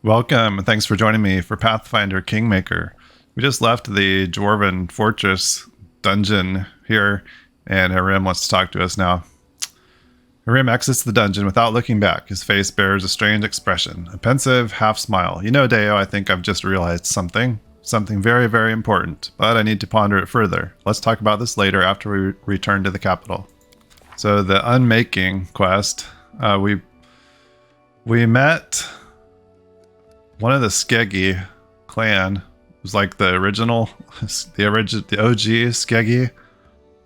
Welcome, and thanks for joining me for Pathfinder Kingmaker. We just left the Dwarven Fortress dungeon here, and Harim wants to talk to us now. Harim exits the dungeon without looking back. His face bears a strange expression, a pensive half smile. You know, Deo, I think I've just realized something very, very important, but I need to ponder it further. Let's talk about this later after we return to the capital. So the Unmaking quest, we met one of the Skeggy clan. It was like the original, the OG Skeggy.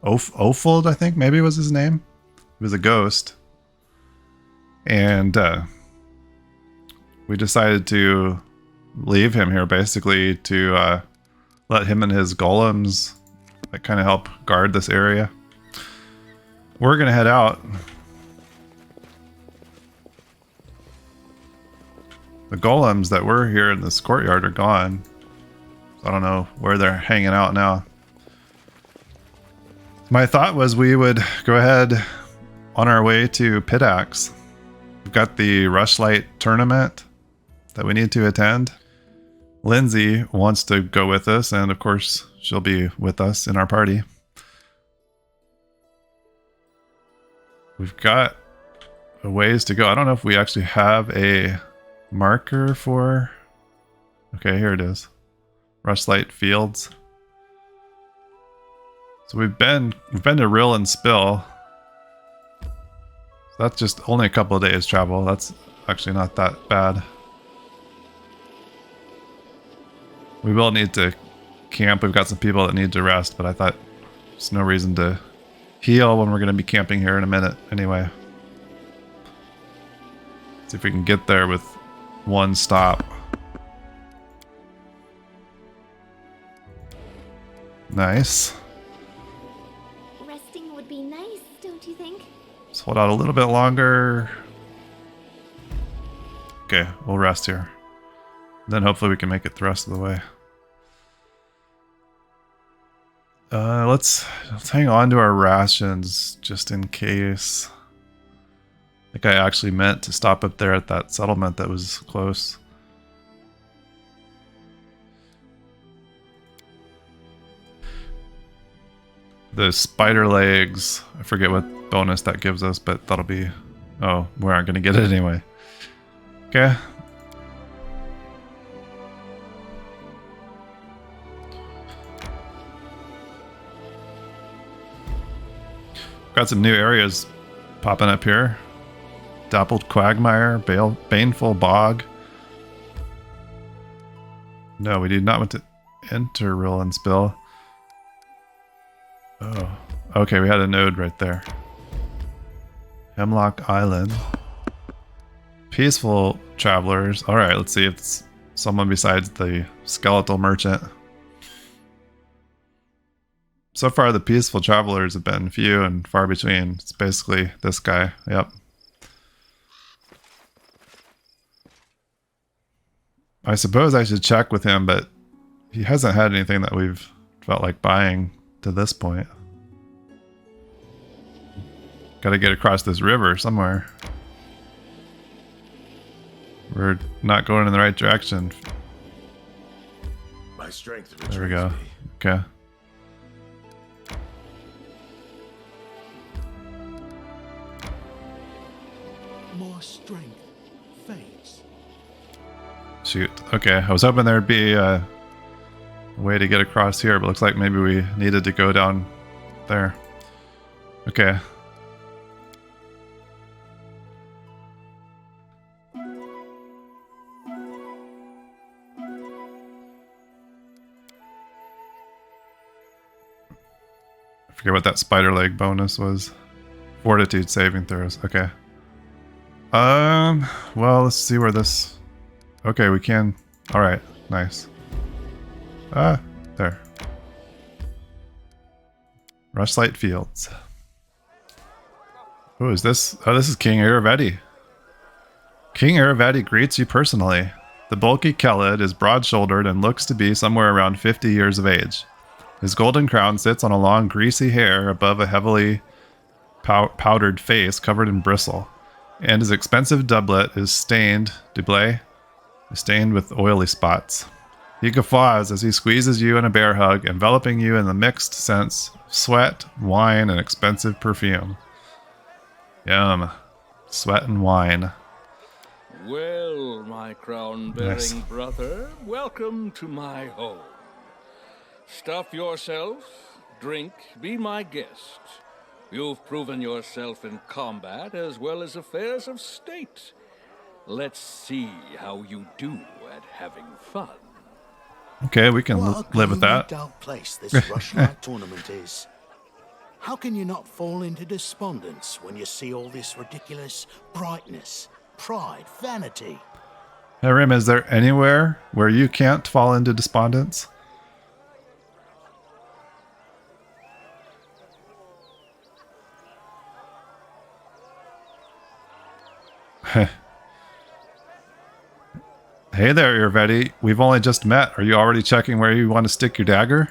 Ofold, I think maybe was his name. He was a ghost. And we decided to leave him here basically to let him and his golems like kind of help guard this area. We're gonna head out. The golems that were here in this courtyard are gone. So I don't know where they're hanging out now. My thought was we would go ahead on our way to Pitax. We've got the Rushlight Tournament that we need to attend. Lindsay wants to go with us, and of course she'll be with us in our party. We've got a ways to go. I don't know if we actually have a marker for... Okay, here it is. Rushlight Fields. So we've been to Rill and Spill. That's just only a couple of days travel. That's actually not that bad. We will need to camp. We've got some people that need to rest, but I thought there's no reason to heal when we're going to be camping here in a minute anyway. See if we can get there with one stop. Nice. Resting would be nice, don't you think? Let's hold out a little bit longer. Okay, we'll rest here. Then hopefully we can make it the rest of the way. Let's hang on to our rations just in case. I think I actually meant to stop up there at that settlement that was close. The spider legs, I forget what bonus that gives us, but that'll be... Oh, we aren't going to get it anyway. Okay. Got some new areas popping up here. Dappled Quagmire, Baneful Bog. No, we did not want to enter Rill and Spill. Oh, okay, we had a node right there. Hemlock Island. Peaceful Travelers. Alright, let's see if it's someone besides the skeletal merchant. So far, the Peaceful Travelers have been few and far between. It's basically this guy. Yep. I suppose I should check with him, but he hasn't had anything that we've felt like buying to this point. Gotta get across this river somewhere. We're not going in the right direction. My strength there we go. Me. Okay. More strength fades. Shoot. Okay, I was hoping there'd be a way to get across here, but looks like maybe we needed to go down there. Okay. I forget what that spider leg bonus was. Fortitude saving throws. Okay. Well, let's see where this... Okay, we can... Alright, nice. Ah, there. Rushlight Fields. Who is this? Oh, this is King Irovetti. King Irovetti greets you personally. The bulky Kelid is broad-shouldered and looks to be somewhere around 50 years of age. His golden crown sits on a long, greasy hair above a heavily powdered face covered in bristle, and his expensive doublet is stained, stained with oily spots. He guffaws as he squeezes you in a bear hug, enveloping you in the mixed scents of sweat, wine, and expensive perfume. Yum. Sweat and wine. Well, my crown-bearing Nice. brother, welcome to my home. Stuff yourself, drink, be my guest. You've proven yourself in combat as well as affairs of state. Let's see how you do at having fun. Okay, we can What a live with gloomy, that. dark place this Rushlight Tournament is. How can you not fall into despondence when you see all this ridiculous brightness, pride, vanity? Hey, Rim, is there anywhere where you can't fall into despondence? Hey there, Irovetti. We've only just met. Are you already checking where you want to stick your dagger?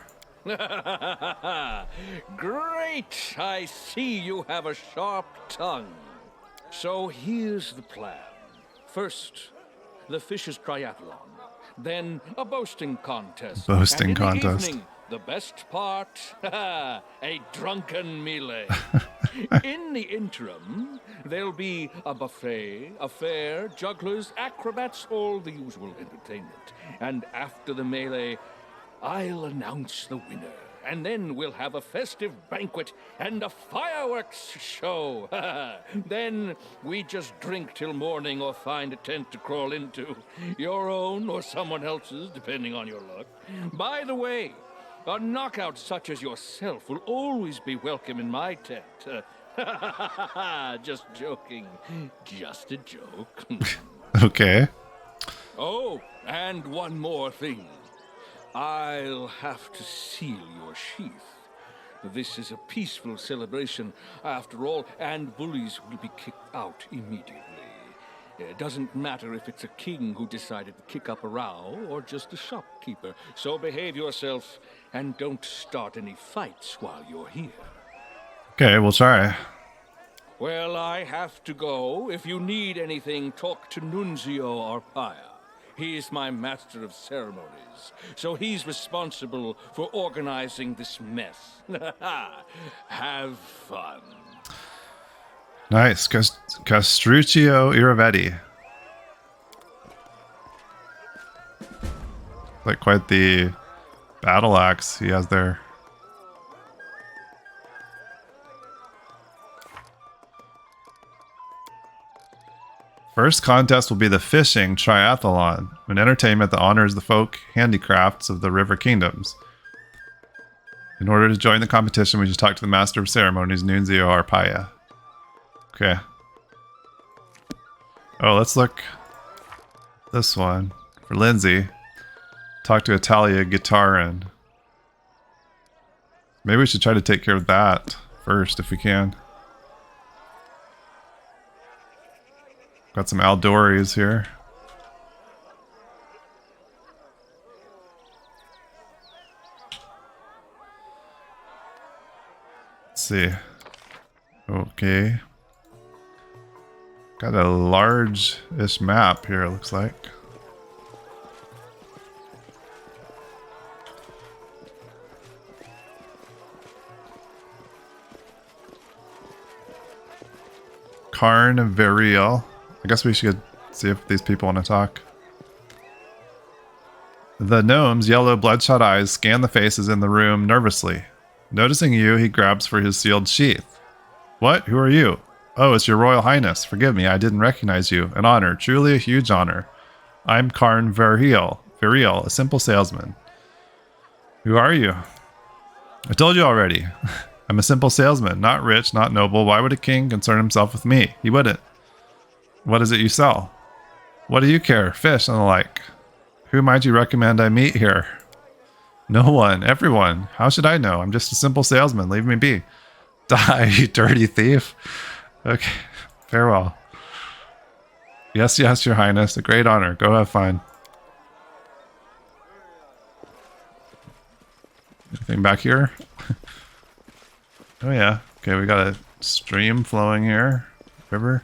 Great! I see you have a sharp tongue. So here's the plan. First, the Fishing Triathlon. Then a boasting contest. Boasting and in contest. The evening, the best part, a drunken melee. In the interim, there'll be a buffet, a fair, jugglers, acrobats, all the usual entertainment. And after the melee, I'll announce the winner. And then we'll have a festive banquet and a fireworks show. Then we just drink till morning or find a tent to crawl into. Your own or someone else's, depending on your luck. By the way, a knockout such as yourself will always be welcome in my tent. Just joking. Just a joke. Okay. Oh, and one more thing. I'll have to seal your sheath. This is a peaceful celebration, after all, and bullies will be kicked out immediately. It doesn't matter if it's a king who decided to kick up a row or just a shopkeeper. So behave yourself and don't start any fights while you're here. Okay, we'll try. Well, I have to go. If you need anything, talk to Nunzio Arpaia. He's my master of ceremonies, so he's responsible for organizing this mess. Have fun. Nice. Castruccio Irovetti. Like quite the battle axe he has there. First contest will be the Fishing Triathlon, an entertainment that honors the folk handicrafts of the River Kingdoms. In order to join the competition, we just talk to the Master of Ceremonies, Nunzio Arpaia. Okay. Oh, let's look this one for Lindsay. Talk to Italia Guitarin. Maybe we should try to take care of that first if we can. Got some Aldoris here. Let's see. Okay. Got a large-ish map here, it looks like. Carnivarial. I guess we should see if these people want to talk. The gnome's yellow bloodshot eyes scan the faces in the room nervously. Noticing you, he grabs for his sealed sheath. What? Who are you? Oh, it's your royal highness. Forgive me, I didn't recognize you. An honor, truly a huge honor. I'm Karn Variel, a simple salesman. Who are you? I told you already. I'm a simple salesman, not rich, not noble. Why would a king concern himself with me? He wouldn't. What is it you sell? What do you care? Fish and the like. Who might you recommend I meet here? No one. Everyone. How should I know? I'm just a simple salesman. Leave me be. Die, you dirty thief. Okay. Farewell. Yes, yes, your highness. A great honor. Go have fun. Anything back here? Oh yeah. Okay, we got a stream flowing here. River.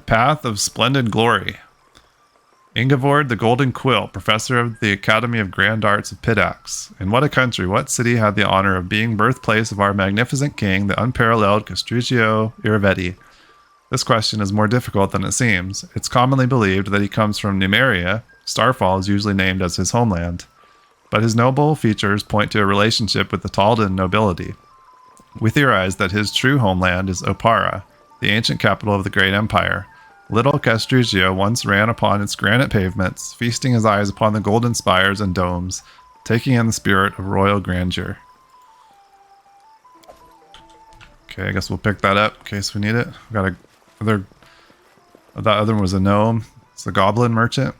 Path of Splendid Glory. Ingevord the Golden Quill, professor of the Academy of Grand Arts of Pitax. In what a country, what city had the honor of being birthplace of our magnificent king, the unparalleled Castruccio Irovetti? This question is more difficult than it seems. It's commonly believed that he comes from Numeria. Starfall is usually named as his homeland. But his noble features point to a relationship with the Taldan nobility. We theorize that his true homeland is Opara, the ancient capital of the Great Empire. Little Castruccio once ran upon its granite pavements, feasting his eyes upon the golden spires and domes, taking in the spirit of royal grandeur. Okay, I guess we'll pick that up in case we need it. We got that other one was a gnome. It's the Goblin merchant.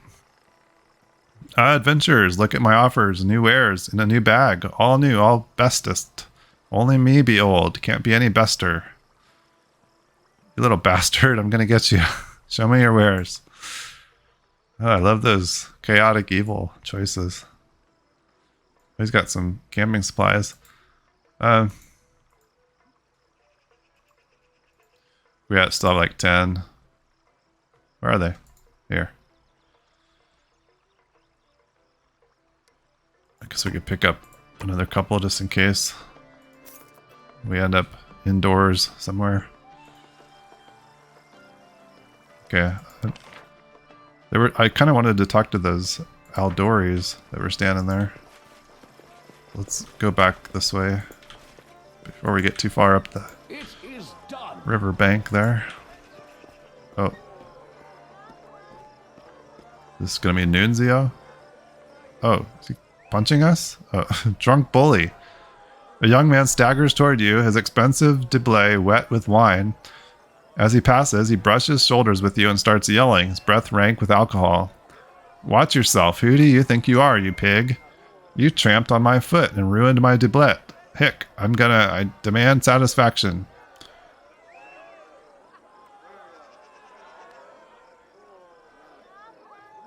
Adventurers, look at my offers, new wares in a new bag, all new, all bestest. Only me be old, can't be any bester. You little bastard, I'm gonna get you. Show me your wares. Oh, I love those chaotic evil choices. He's got some camping supplies. We got still have like 10. Where are they? Here. I guess we could pick up another couple just in case we end up indoors somewhere. Okay. I kind of wanted to talk to those Aldoris that were standing there. Let's go back this way before we get too far up the river bank there. Oh. This is going to be Nunzio? Oh, is he punching us? Oh, drunk bully. A young man staggers toward you, his expensive doublet wet with wine. As he passes, he brushes shoulders with you and starts yelling, his breath rank with alcohol. Watch yourself. Who do you think you are, you pig? You tramped on my foot and ruined my doublet. Hick, I demand satisfaction.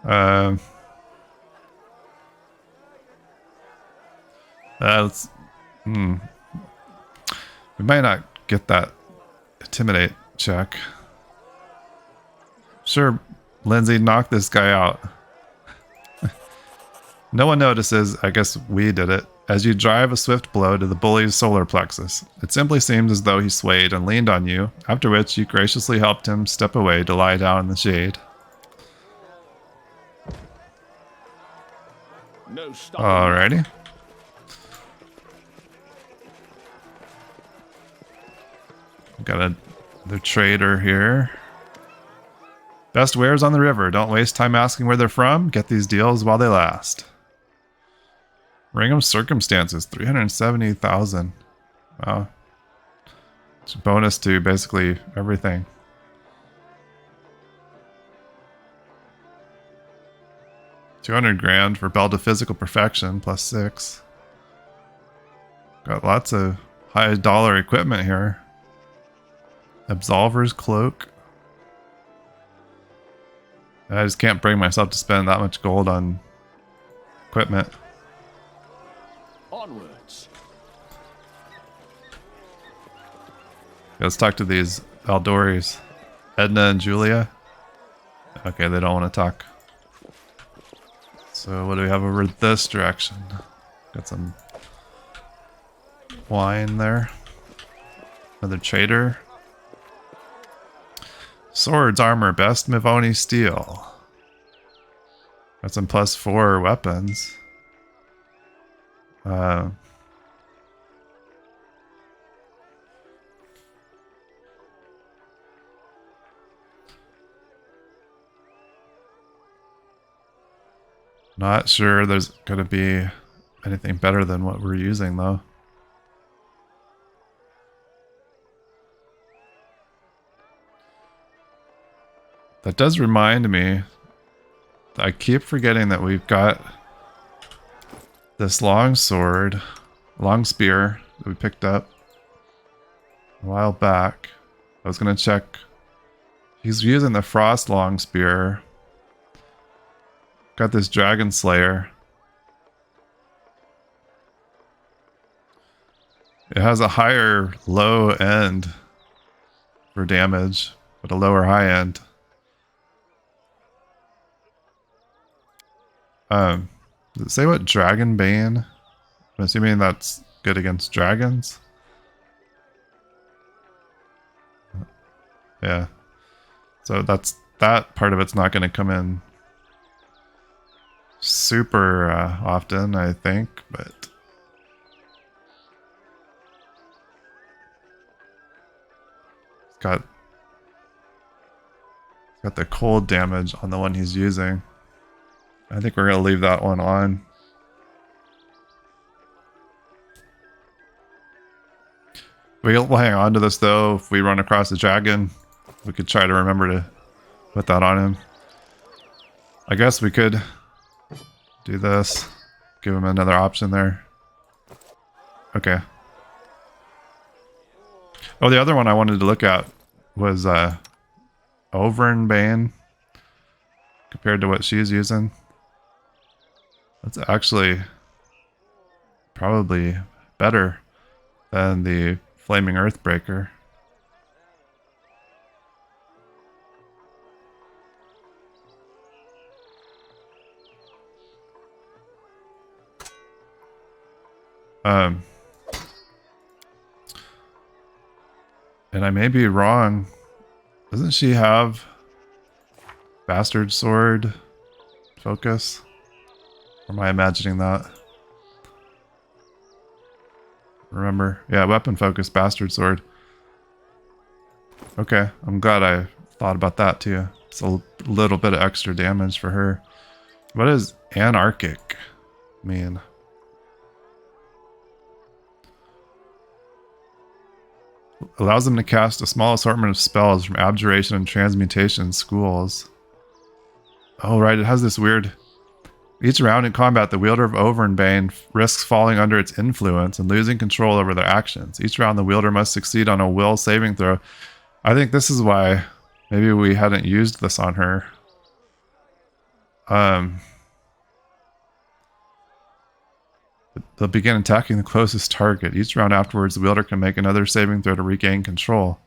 We might not get that intimidate check. Sure, Lindsay, knock this guy out. No one notices, I guess we did it, as you drive a swift blow to the bully's solar plexus. It simply seems as though he swayed and leaned on you, after which you graciously helped him step away to lie down in the shade. No stop. Alrighty. Got another trader here. Best wares on the river. Don't waste time asking where they're from. Get these deals while they last. Ring of Circumstances, 370,000. Wow. It's a bonus to basically everything. $200,000 for Belt of Physical Perfection, plus 6. Got lots of high dollar equipment here. Absolver's Cloak. I just can't bring myself to spend that much gold on equipment. Onwards. Let's talk to these Aldoris. Edna and Julia. Okay, they don't want to talk. So what do we have over this direction? Got some wine there. Another trader. Swords, armor, best Mivoni steel. Got some +4 weapons. Not sure there's going to be anything better than what we're using, though. That does remind me, I keep forgetting that we've got this long sword, long spear that we picked up a while back. I was going to check. He's using the frost long spear. Got this dragon slayer. It has a higher low end for damage, but a lower high end. Does it say what Dragon Bane? I'm assuming that's good against dragons. Yeah. So that part of it's not going to come in super often, I think, but it's got the cold damage on the one he's using. I think we're going to leave that one on. We'll hang on to this though. If we run across the dragon, we could try to remember to put that on him. I guess we could do this. Give him another option there. Okay. Oh, the other one I wanted to look at was Bane compared to what she's using. That's actually probably better than the Flaming Earthbreaker. And I may be wrong. Doesn't she have Bastard Sword focus? Or am I imagining that? Remember? Yeah, weapon focus, Bastard Sword. Okay, I'm glad I thought about that too. It's a little bit of extra damage for her. What does Anarchic mean? Allows them to cast a small assortment of spells from abjuration and transmutation schools. Oh, right, it has this weird... Each round in combat, the wielder of Bane risks falling under its influence and losing control over their actions. Each round, the wielder must succeed on a will saving throw. I think this is why maybe we hadn't used this on her. They'll begin attacking the closest target. Each round afterwards, the wielder can make another saving throw to regain control.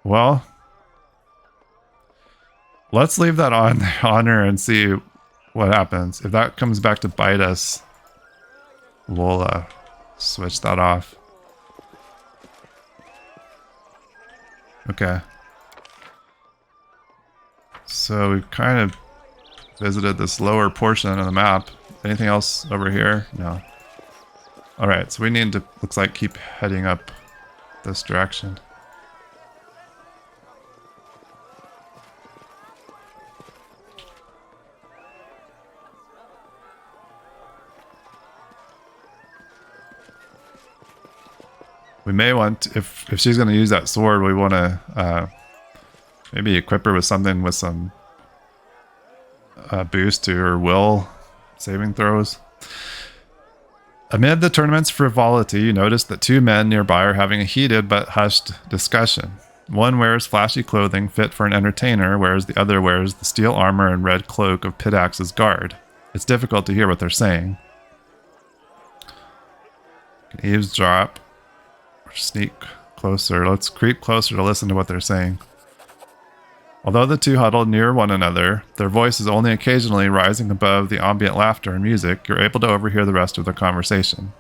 Well, let's leave that on her and see what happens. If that comes back to bite us, we'll switch that off. Okay. So we've kind of visited this lower portion of the map. Anything else over here? No. Alright, so we need to, looks like, keep heading up this direction. We may want, if she's going to use that sword, we want to maybe equip her with something with some boost to her will saving throws. Amid the tournament's frivolity, you notice that two men nearby are having a heated but hushed discussion. One wears flashy clothing fit for an entertainer, whereas the other wears the steel armor and red cloak of Pitax's guard. It's difficult to hear what they're saying. You can eavesdrop. Sneak closer. Let's creep closer to listen to what they're saying. Although the two huddle near one another, their voices only occasionally rising above the ambient laughter and music, you're able to overhear the rest of their conversation.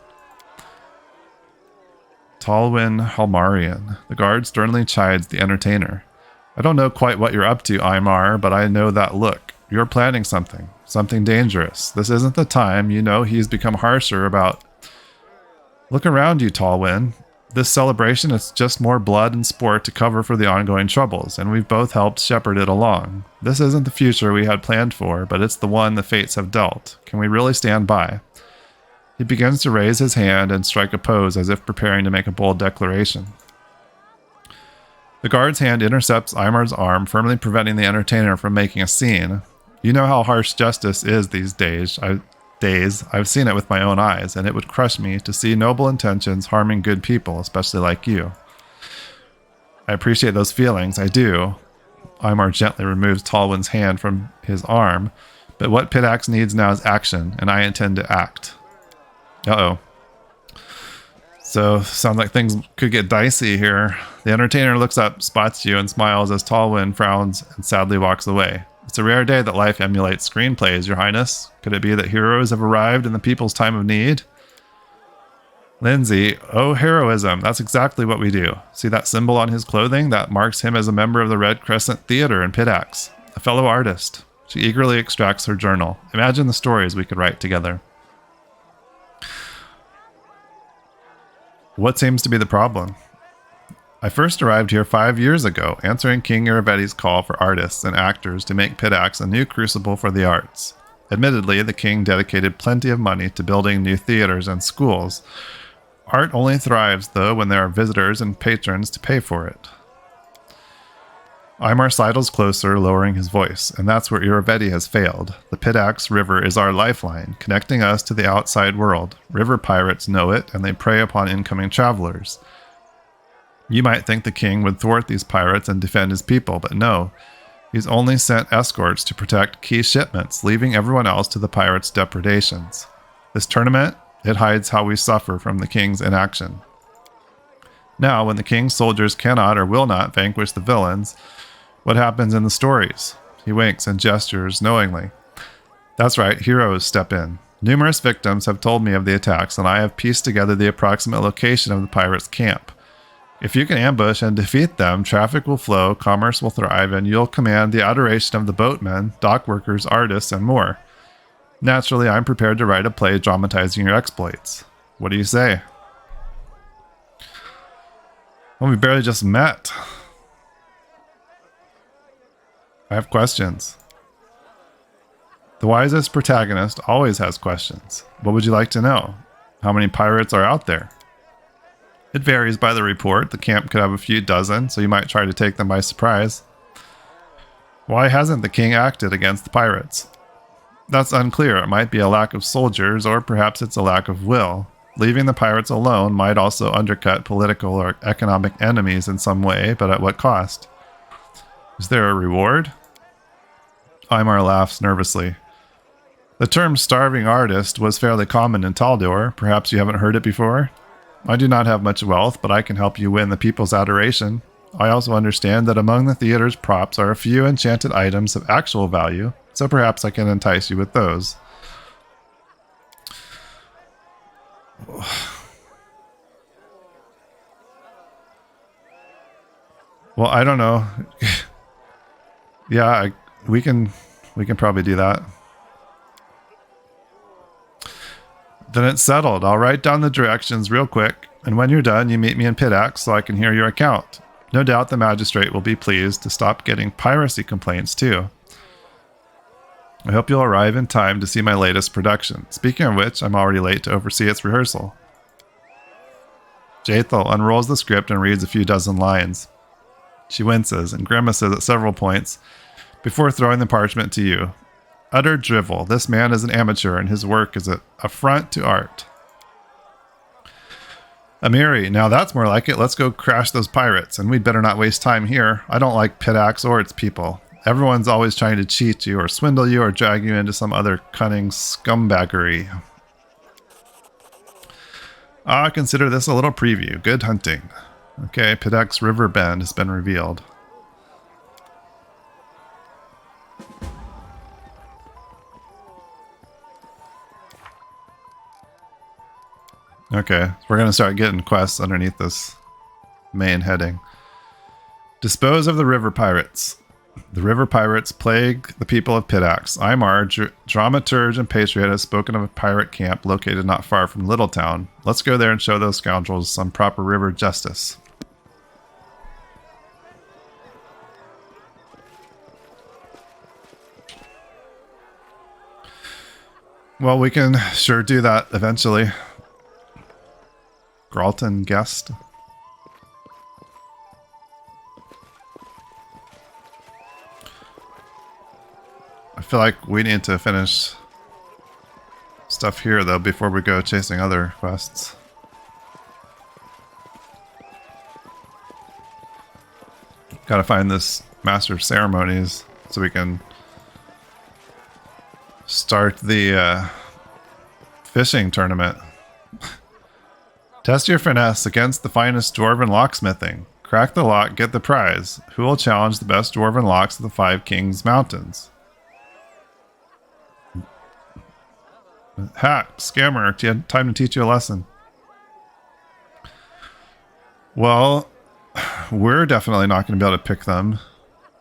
Talwyn Halmarian. The guard sternly chides the entertainer. I don't know quite what you're up to, Aymar, but I know that look. You're planning something. Something dangerous. This isn't the time. You know he's become harsher about... Look around you, Talwyn. This celebration is just more blood and sport to cover for the ongoing troubles, and we've both helped shepherd it along. This isn't the future we had planned for, but it's the one the fates have dealt. Can we really stand by? He begins to raise his hand and strike a pose as if preparing to make a bold declaration. The guard's hand intercepts Aymar's arm, firmly preventing the entertainer from making a scene. You know how harsh justice is these days. I've seen it with my own eyes, and it would crush me to see noble intentions harming good people, especially like you. I appreciate those feelings, I do. Aymar gently removes Talwyn's hand from his arm, but what Pitax needs now is action, and I intend to act. Uh-oh. So, sounds like things could get dicey here. The entertainer looks up, spots you, and smiles as Talwyn frowns and sadly walks away. It's a rare day that life emulates screenplays, Your Highness. Could it be that heroes have arrived in the people's time of need? Lindsay, oh, heroism. That's exactly what we do. See that symbol on his clothing? That marks him as a member of the Red Crescent Theater in Pitax, a fellow artist. She eagerly extracts her journal. Imagine the stories we could write together. What seems to be the problem? I first arrived here 5 years ago, answering King Irovetti's call for artists and actors to make Pitax a new crucible for the arts. Admittedly, the king dedicated plenty of money to building new theaters and schools. Art only thrives, though, when there are visitors and patrons to pay for it. Aymar sidles closer, lowering his voice, and that's where Irovetti has failed. The Pitax River is our lifeline, connecting us to the outside world. River pirates know it, and they prey upon incoming travelers. You might think the king would thwart these pirates and defend his people, but no. He's only sent escorts to protect key shipments, leaving everyone else to the pirates' depredations. This tournament, it hides how we suffer from the king's inaction. Now, when the king's soldiers cannot or will not vanquish the villains, what happens in the stories? He winks and gestures knowingly. That's right, heroes step in. Numerous victims have told me of the attacks, and I have pieced together the approximate location of the pirates' camp. If you can ambush and defeat them, traffic will flow, commerce will thrive, and you'll command the adoration of the boatmen, dock workers, artists, and more. Naturally, I'm prepared to write a play dramatizing your exploits. What do you say? Well, we barely just met. I have questions. The wisest protagonist always has questions. What would you like to know? How many pirates are out there? It varies by the report. The camp could have a few dozen, so you might try to take them by surprise. Why hasn't the king acted against the pirates? That's unclear. It might be a lack of soldiers, or perhaps it's a lack of will. Leaving the pirates alone might also undercut political or economic enemies in some way, but at what cost? Is there a reward? Aymar laughs nervously. The term starving artist was fairly common in Baldur. Perhaps you haven't heard it before? I do not have much wealth, but I can help you win the people's adoration. I also understand that among the theater's props are a few enchanted items of actual value, so perhaps I can entice you with those. Well, I don't know. Yeah, we can probably do that. Then it's settled. I'll write down the directions real quick, and when you're done, you meet me in Pitax so I can hear your account. No doubt the magistrate will be pleased to stop getting piracy complaints too. I hope you'll arrive in time to see my latest production. Speaking of which, I'm already late to oversee its rehearsal. Jaethal unrolls the script and reads a few dozen lines. She winces and grimaces at several points before throwing the parchment to you. Utter drivel. This man is an amateur and his work is an affront to art. Amiri, now that's more like it. Let's go crash those pirates, and we'd better not waste time here. I don't like Pitax or its people. Everyone's always trying to cheat you or swindle you or drag you into some other cunning scumbaggery. Consider this a little preview. Good hunting. Okay, Pitax River Bend has been revealed. Okay, we're going to start getting quests underneath this main heading. Dispose of the river pirates. The river pirates plague the people of Pitax. Aymar, dramaturge and patriot, has spoken of a pirate camp located not far from Littletown. Let's go there and show those scoundrels some proper river justice. Well, we can sure do that eventually. Gralton guest. I feel like we need to finish stuff here though before we go chasing other quests. Gotta find this Master of Ceremonies so we can start the fishing tournament. Test your finesse against the finest dwarven locksmithing. Crack the lock, get the prize. Who will challenge the best dwarven locks of the 5 Kings Mountains? Hack, scammer, time to teach you a lesson. Well, we're definitely not going to be able to pick them,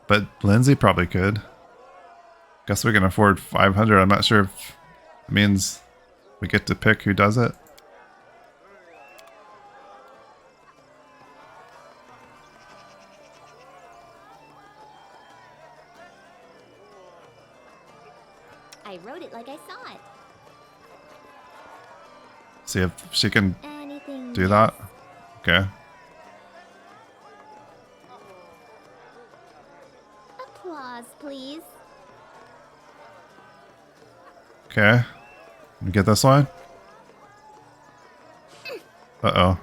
but Lindsay probably could. Guess we can afford 500. I'm not sure if it means we get to pick who does it. I wrote it like I saw it. See if she can Anything do that. Okay. Applause, please. Okay. We get this one? Uh-oh.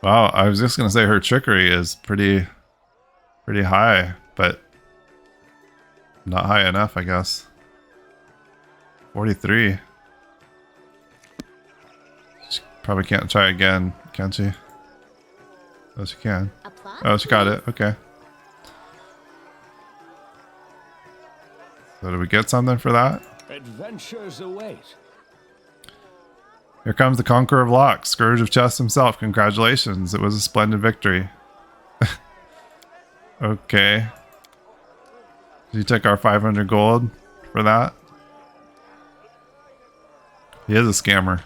Wow, I was just gonna say her trickery is pretty high, but not high enough, I guess. 43. She probably can't try again, can she? Oh, she can. Applause, Oh, she got please. it. Okay. So did we get something for that? Adventures await. Here comes the Conqueror of Locks, Scourge of Chess himself. Congratulations. It was a splendid victory. Okay. Did you take our 500 gold for that? He is a scammer.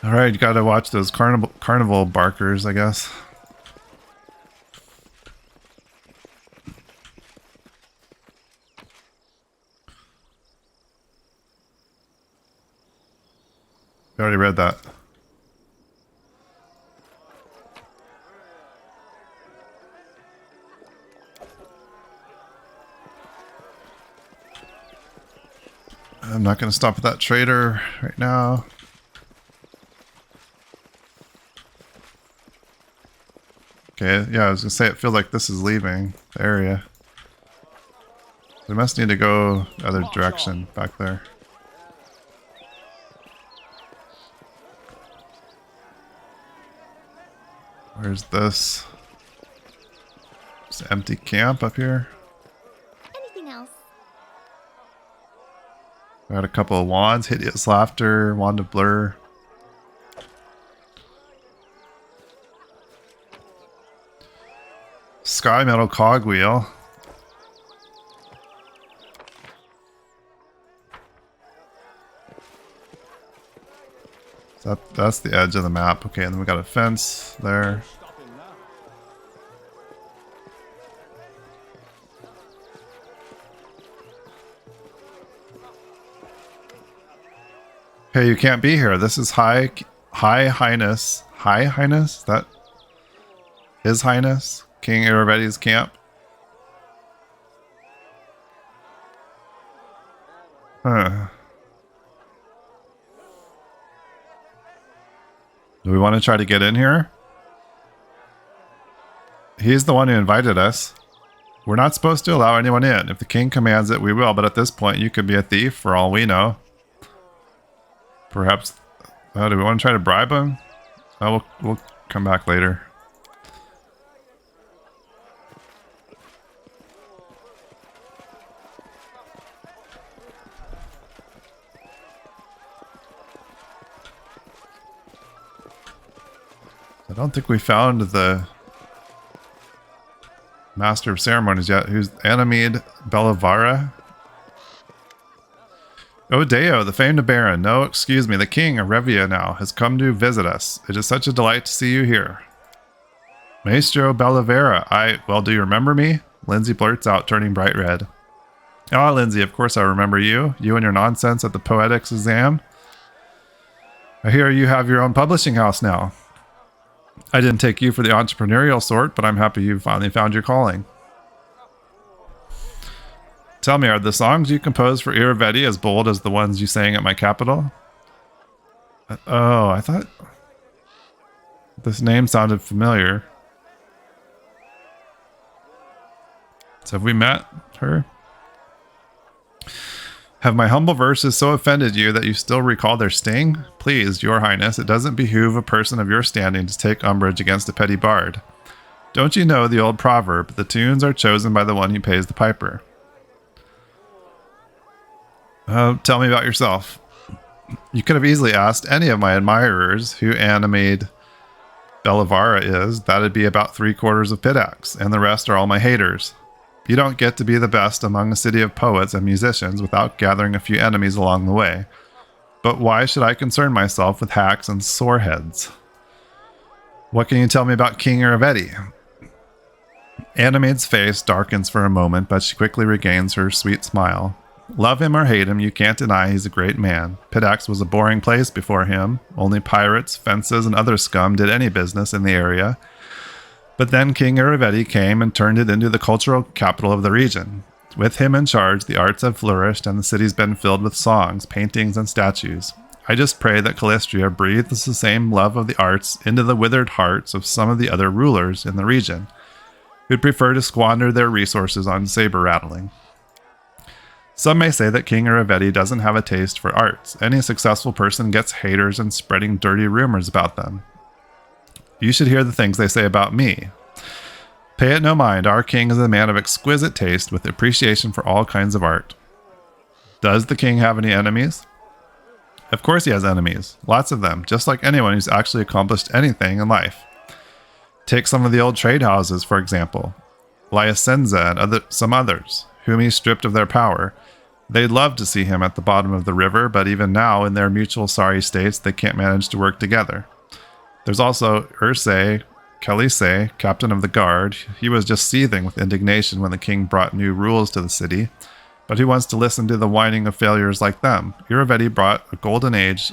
Alright, you gotta watch those carnival barkers, I guess. We already read that. I'm not going to stop at that trader right now. Okay, yeah, I was going to say it feels like this is leaving the area. We must need to go the other direction back there. Where's this? Just an empty camp up here. Anything else? Got a couple of wands, Hideous Laughter, Wand of Blur. Sky Metal Cogwheel. So that's the edge of the map. Okay, and then we got a fence there. Hey, you can't be here. This is High Highness. High Highness? Is that His Highness? King Irovetti's camp? Huh. Do we want to try to get in here? He's the one who invited us. We're not supposed to allow anyone in. If the king commands it, we will. But at this point, you could be a thief for all we know. Perhaps... Oh, do we want to try to bribe him? Oh, we'll come back later. I don't think we found the Master of Ceremonies yet. Who's Animede Bellavara? Odeo, the famed Baron. No, excuse me, the King Irovetti now has come to visit us. It is such a delight to see you here. Maestro Bellavera, well, do you remember me? Lindsay blurts out, turning bright red. Ah, Lindsay, of course I remember you. You and your nonsense at the Poetics exam. I hear you have your own publishing house now. I didn't take you for the entrepreneurial sort, but I'm happy you finally found your calling. Tell me, are the songs you composed for Irovetti as bold as the ones you sang at my capital? Oh, I thought this name sounded familiar. So have we met her? Have my humble verses so offended you that you still recall their sting? Please, your highness, it doesn't behoove a person of your standing to take umbrage against a petty bard. Don't you know the old proverb, the tunes are chosen by the one who pays the piper? Tell me about yourself. You could have easily asked any of my admirers who Animade Bellavara is. That'd be about 3/4 of Pitax, and the rest are all my haters. You don't get to be the best among a city of poets and musicians without gathering a few enemies along the way. But why should I concern myself with hacks and soreheads? What can you tell me about King Irovetti? Animade's face darkens for a moment, but she quickly regains her sweet smile. Love him or hate him, you can't deny he's a great man. Pitax was a boring place before him. Only pirates, fences, and other scum did any business in the area. But then King Irovetti came and turned it into the cultural capital of the region. With him in charge, the arts have flourished and the city's been filled with songs, paintings, and statues. I just pray that Calistria breathes the same love of the arts into the withered hearts of some of the other rulers in the region, who'd prefer to squander their resources on saber rattling. Some may say that King Irovetti doesn't have a taste for arts. Any successful person gets haters and spreading dirty rumors about them. You should hear the things they say about me. Pay it no mind, our king is a man of exquisite taste with appreciation for all kinds of art. Does the king have any enemies? Of course he has enemies. Lots of them, just like anyone who's actually accomplished anything in life. Take some of the old trade houses, for example. Lyasenza and some others, whom he stripped of their power. They'd love to see him at the bottom of the river, but even now, in their mutual sorry states, they can't manage to work together. There's also Ursay Kalise, captain of the guard. He was just seething with indignation when the king brought new rules to the city, but who wants to listen to the whining of failures like them? Irovetti brought a golden age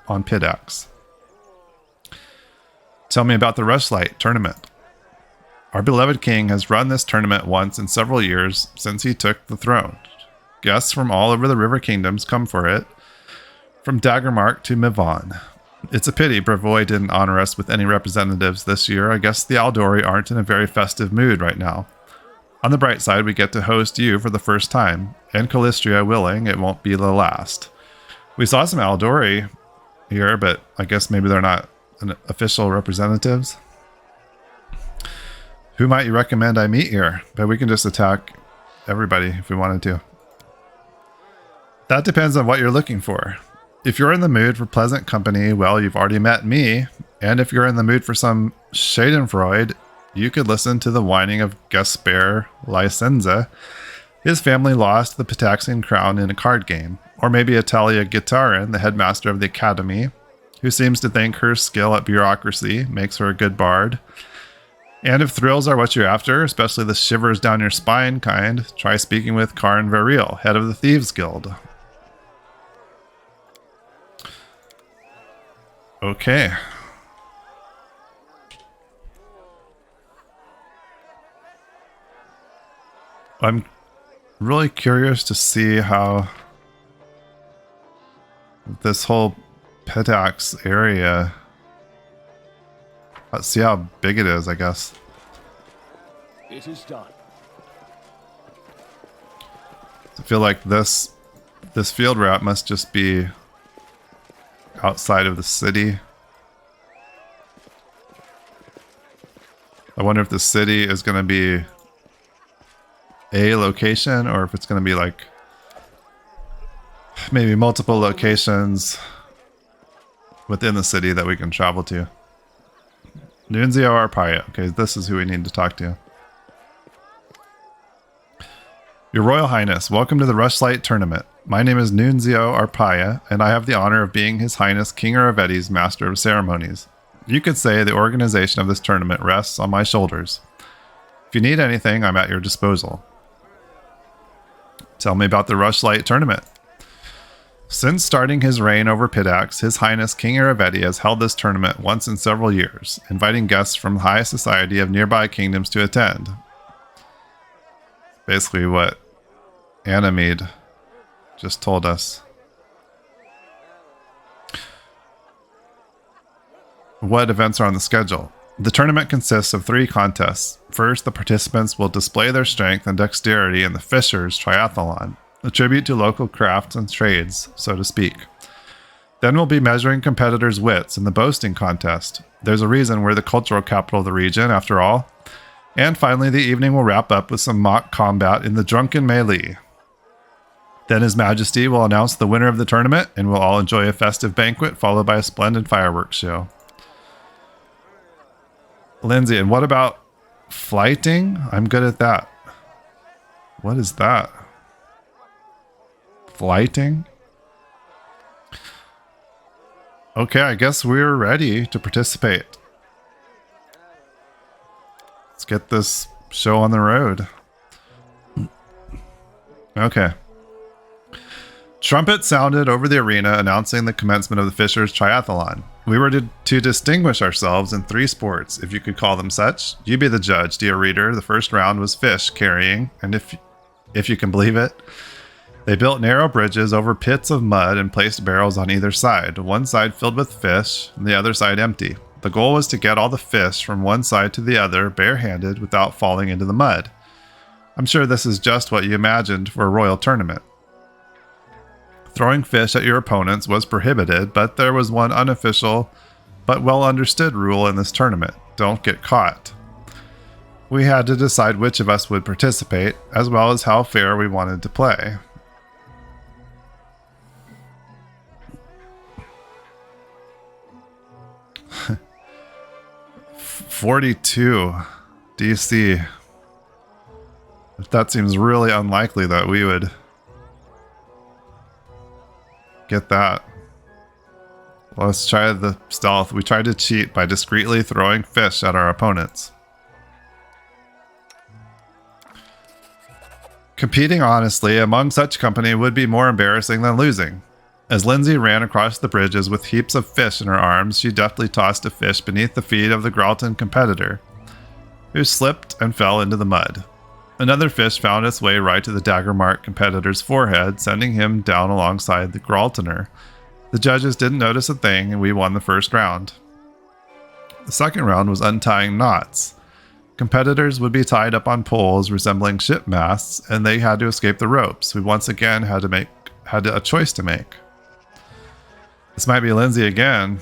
on Pitax. Tell me about the Rushlight Tournament. Our beloved king has run this tournament once in several years since he took the throne. Guests from all over the river kingdoms come for it, from Daggermark to Mivon. It's a pity Brevoy didn't honor us with any representatives this year. I guess the Aldori aren't in a very festive mood right now. On the bright side, we get to host you for the first time, and Calistria willing, it won't be the last. We saw some Aldori here, but I guess maybe they're not official representatives. Who might you recommend I meet here? But we can just attack everybody if we wanted to. That depends on what you're looking for. If you're in the mood for pleasant company, well, you've already met me. And if you're in the mood for some schadenfreude, you could listen to the whining of Gasper Lysenza. His family lost the Pitaxian crown in a card game. Or maybe Atalia Gitarin, the headmaster of the academy, who seems to think her skill at bureaucracy makes her a good bard. And if thrills are what you're after, especially the shivers down your spine kind, try speaking with Karn Variel, head of the Thieves Guild. Okay. I'm really curious to see how this whole Pitax area, let's see how big it is, I guess. It is done. I feel like this field route must just be outside of the city. I wonder if the city is going to be a location or if it's going to be like maybe multiple locations within the city that we can travel to. Nunzio Arpaia. Okay, this is who we need to talk to. Your Royal Highness, welcome to the Rushlight Tournament. My name is Nunzio Arpaia, and I have the honor of being His Highness King Irovetti's Master of Ceremonies. You could say the organization of this tournament rests on my shoulders. If you need anything, I'm at your disposal. Tell me about the Rushlight Tournament. Since starting his reign over Pitax, His Highness King Irovetti has held this tournament once in several years, inviting guests from the highest society of nearby kingdoms to attend. Basically what Animede just told us. What events are on the schedule? The tournament consists of 3 contests. First, the participants will display their strength and dexterity in the Fishers Triathalon, a tribute to local crafts and trades, so to speak. Then we'll be measuring competitors' wits in the boasting contest. There's a reason we're the cultural capital of the region, after all. And finally, the evening will wrap up with some mock combat in the drunken melee. Then His Majesty will announce the winner of the tournament, and we'll all enjoy a festive banquet followed by a splendid fireworks show. Lindsay, and what about flighting? I'm good at that. What is that? Flighting? Okay, I guess we're ready to participate. Let's get this show on the road. Okay. Trumpet sounded over the arena announcing the commencement of the Fishers Triathlon. We were to distinguish ourselves in 3 sports, if you could call them such. You be the judge, dear reader. The first round was fish carrying, and if you can believe it, they built narrow bridges over pits of mud and placed barrels on either side, one side filled with fish and the other side empty. The goal was to get all the fish from one side to the other barehanded without falling into the mud. I'm sure this is just what you imagined for a royal tournament. Throwing fish at your opponents was prohibited, but there was one unofficial but well understood rule in this tournament: don't get caught. We had to decide which of us would participate, as well as how fair we wanted to play. $42 DC. That seems really unlikely that we would get that. Let's try the stealth. We tried to cheat by discreetly throwing fish at our opponents. Competing honestly among such company would be more embarrassing than losing. As Lindsay ran across the bridges with heaps of fish in her arms, she deftly tossed a fish beneath the feet of the Gralton competitor, who slipped and fell into the mud. Another fish found its way right to the dagger mark competitor's forehead, sending him down alongside the Graltoner. The judges didn't notice a thing, and we won the first round. The second round was untying knots. Competitors would be tied up on poles resembling ship masts, and they had to escape the ropes. We once again had a choice to make. This might be Lindsay again.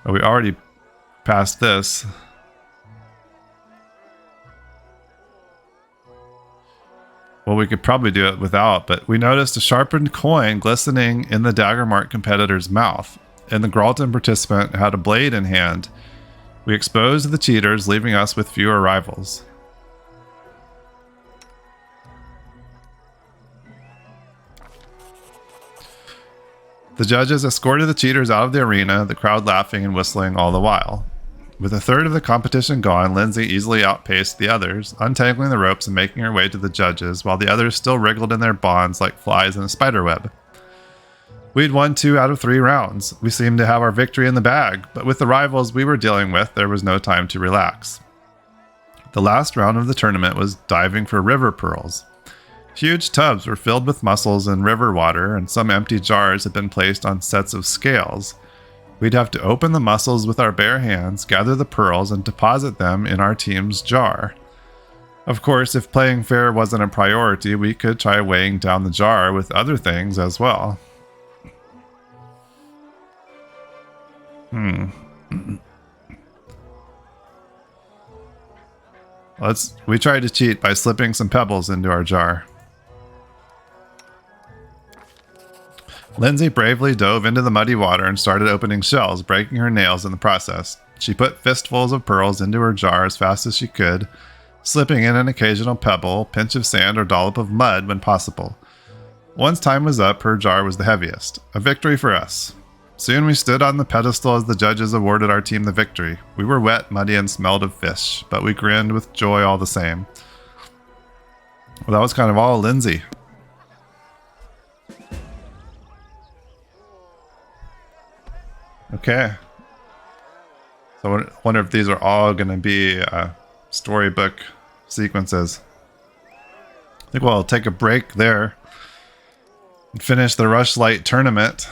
Oh, we already passed this. Well, we could probably do it without, but we noticed a sharpened coin glistening in the dagger mark competitor's mouth, and the Gralton participant had a blade in hand. We exposed the cheaters, leaving us with fewer rivals. The judges escorted the cheaters out of the arena, the crowd laughing and whistling all the while. With a third of the competition gone, Lindsay easily outpaced the others, untangling the ropes and making her way to the judges, while the others still wriggled in their bonds like flies in a spider web. We'd won 2 out of 3 rounds. We seemed to have our victory in the bag, but with the rivals we were dealing with, there was no time to relax. The last round of the tournament was diving for river pearls. Huge tubs were filled with mussels and river water, and some empty jars had been placed on sets of scales. We'd have to open the mussels with our bare hands, gather the pearls, and deposit them in our team's jar. Of course, if playing fair wasn't a priority, we could try weighing down the jar with other things as well. We tried to cheat by slipping some pebbles into our jar. Lindsay bravely dove into the muddy water and started opening shells, breaking her nails in the process. She put fistfuls of pearls into her jar as fast as she could, slipping in an occasional pebble, pinch of sand, or dollop of mud when possible. Once time was up, her jar was the heaviest. A victory for us. Soon we stood on the pedestal as the judges awarded our team the victory. We were wet, muddy, and smelled of fish, but we grinned with joy all the same. Well, that was kind of all Lindsay. Okay. So I wonder if these are all going to be storybook sequences. I think we'll take a break there and finish the Rushlight Tournament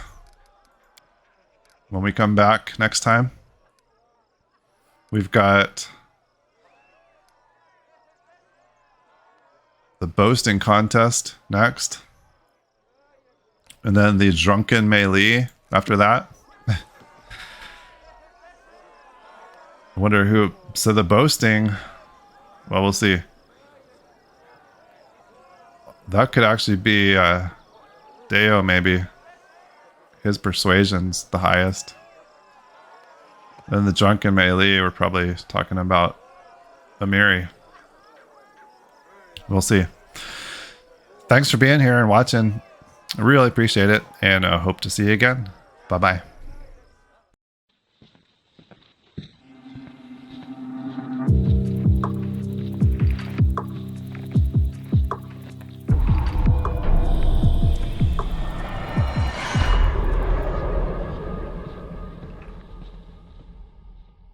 when we come back next time. We've got the boasting contest next. And then the drunken melee after that. I wonder who... So the boasting... Well, we'll see. That could actually be Deo, maybe. His persuasion's the highest. Then the drunken melee, we're probably talking about Amiri. We'll see. Thanks for being here and watching. I really appreciate it, and hope to see you again. Bye-bye.